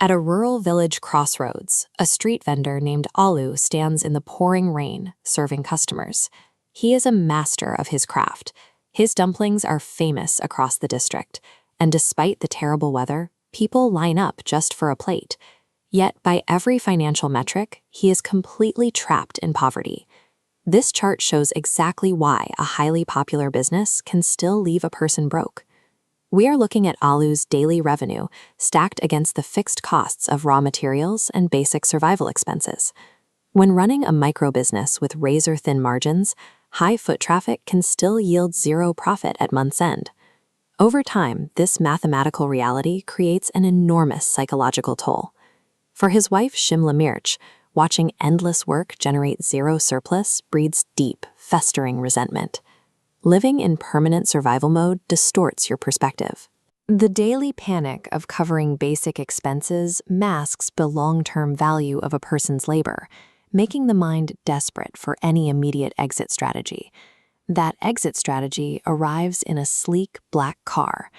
At a rural village crossroads, a street vendor named Alu stands in the pouring rain, serving customers. He is a master of his craft. His dumplings are famous across the district, and despite the terrible weather, people line up just for a plate. Yet, by every financial metric, he is completely trapped in poverty. This chart shows exactly why a highly popular business can still leave a person broke. We are looking at Alu's daily revenue stacked against the fixed costs of raw materials and basic survival expenses. When running a micro-business with razor-thin margins, high foot traffic can still yield zero profit at month's end. Over time, this mathematical reality creates an enormous psychological toll. For his wife Shimla Mirch, watching endless work generate zero surplus breeds deep, festering resentment. Living in permanent survival mode distorts your perspective. The daily panic of covering basic expenses masks the long-term value of a person's labor, making the mind desperate for any immediate exit strategy. That exit strategy arrives in a sleek black car.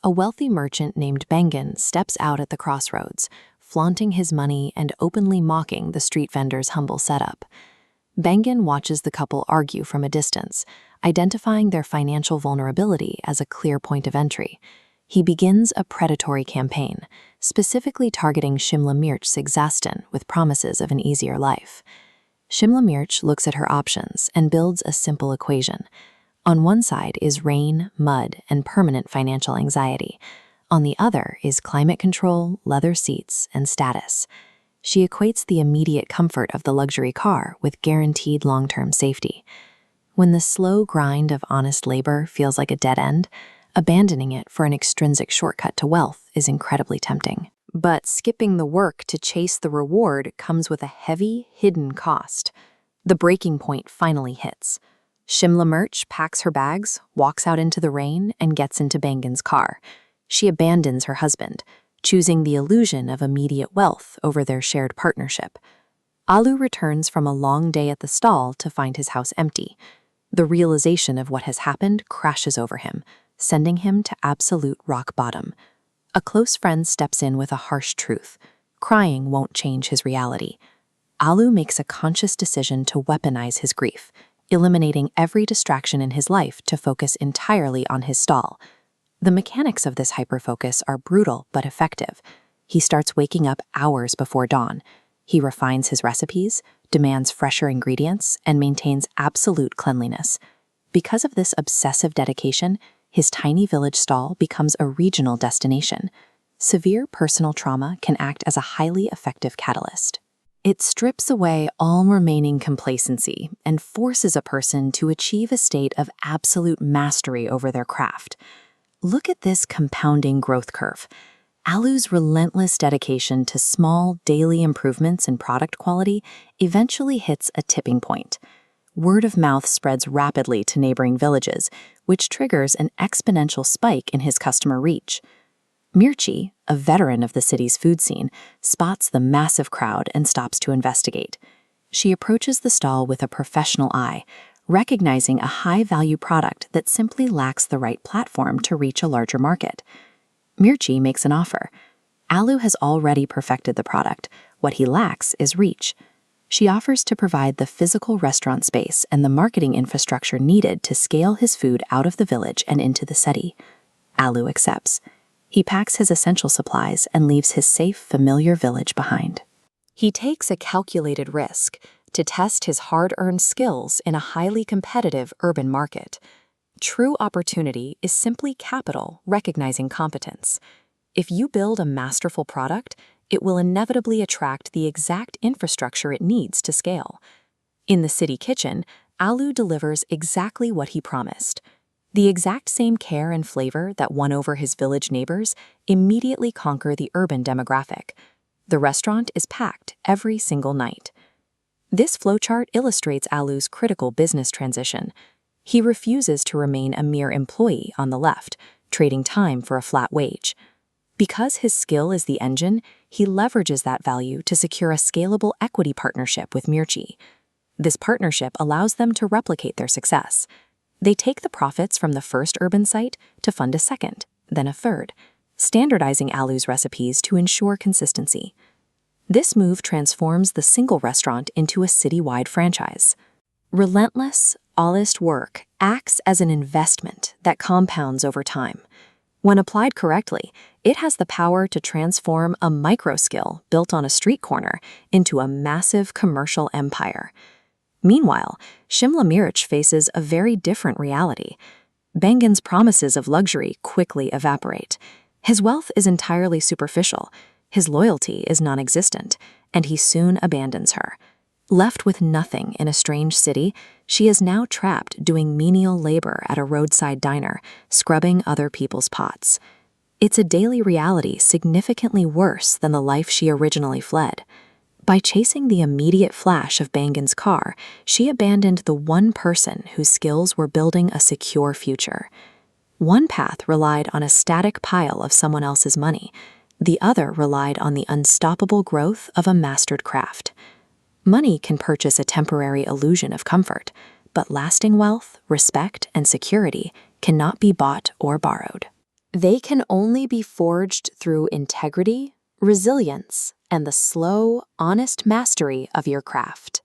A wealthy merchant named Bengen steps out at the crossroads, flaunting his money and openly mocking the street vendor's humble setup. Bengen watches the couple argue from a distance, identifying their financial vulnerability as a clear point of entry. He begins a predatory campaign, specifically targeting Shimla Mirch Sigzastan with promises of an easier life. Shimla Mirch looks at her options and builds a simple equation. On one side is rain, mud, and permanent financial anxiety. On the other is climate control, leather seats, and status. She equates the immediate comfort of the luxury car with guaranteed long-term safety. When the slow grind of honest labor feels like a dead end, abandoning it for an extrinsic shortcut to wealth is incredibly tempting. But skipping the work to chase the reward comes with a heavy, hidden cost. The breaking point finally hits. Shimla Mirch packs her bags, walks out into the rain, and gets into Bengen's car. She abandons her husband, choosing the illusion of immediate wealth over their shared partnership. Alu returns from a long day at the stall to find his house empty. The realization of what has happened crashes over him, sending him to absolute rock bottom. A close friend steps in with a harsh truth. Crying won't change his reality. Alu makes a conscious decision to weaponize his grief, eliminating every distraction in his life to focus entirely on his stall. The mechanics of this hyperfocus are brutal but effective. He starts waking up hours before dawn. He refines his recipes, demands fresher ingredients, and maintains absolute cleanliness. Because of this obsessive dedication, his tiny village stall becomes a regional destination. Severe personal trauma can act as a highly effective catalyst. It strips away all remaining complacency and forces a person to achieve a state of absolute mastery over their craft. Look at this compounding growth curve. Alu's relentless dedication to small, daily improvements in product quality eventually hits a tipping point. Word of mouth spreads rapidly to neighboring villages, which triggers an exponential spike in his customer reach. Mirchi, a veteran of the city's food scene, spots the massive crowd and stops to investigate. She approaches the stall with a professional eye, recognizing a high-value product that simply lacks the right platform to reach a larger market. Mirchi makes an offer. Alu has already perfected the product. What he lacks is reach. She offers to provide the physical restaurant space and the marketing infrastructure needed to scale his food out of the village and into the city. Alu accepts. He packs his essential supplies and leaves his safe, familiar village behind. He takes a calculated risk to test his hard-earned skills in a highly competitive urban market. True opportunity is simply capital recognizing competence. If you build a masterful product, it will inevitably attract the exact infrastructure it needs to scale. In the city kitchen, Alu delivers exactly what he promised. The exact same care and flavor that won over his village neighbors immediately conquer the urban demographic. The restaurant is packed every single night. This flowchart illustrates Alu's critical business transition. He refuses to remain a mere employee on the left, trading time for a flat wage. Because his skill is the engine, he leverages that value to secure a scalable equity partnership with Mirchi. This partnership allows them to replicate their success. They take the profits from the first urban site to fund a second, then a third. standardizing Alu's recipes to ensure consistency. This move transforms the single restaurant into a citywide franchise. Relentless, honest work acts as an investment that compounds over time. When applied correctly, it has the power to transform a micro-skill built on a street corner into a massive commercial empire. Meanwhile, Shimla Mirch faces a very different reality. Bengen's promises of luxury quickly evaporate. His wealth is entirely superficial, his loyalty is non-existent, and he soon abandons her. Left with nothing in a strange city, she is now trapped doing menial labor at a roadside diner, scrubbing other people's pots. It's a daily reality significantly worse than the life she originally fled. By chasing the immediate flash of Bengen's car, she abandoned the one person whose skills were building a secure future. One path relied on a static pile of someone else's money. The other relied on the unstoppable growth of a mastered craft. Money can purchase a temporary illusion of comfort, but lasting wealth, respect, and security cannot be bought or borrowed. They can only be forged through integrity, resilience, and the slow, honest mastery of your craft.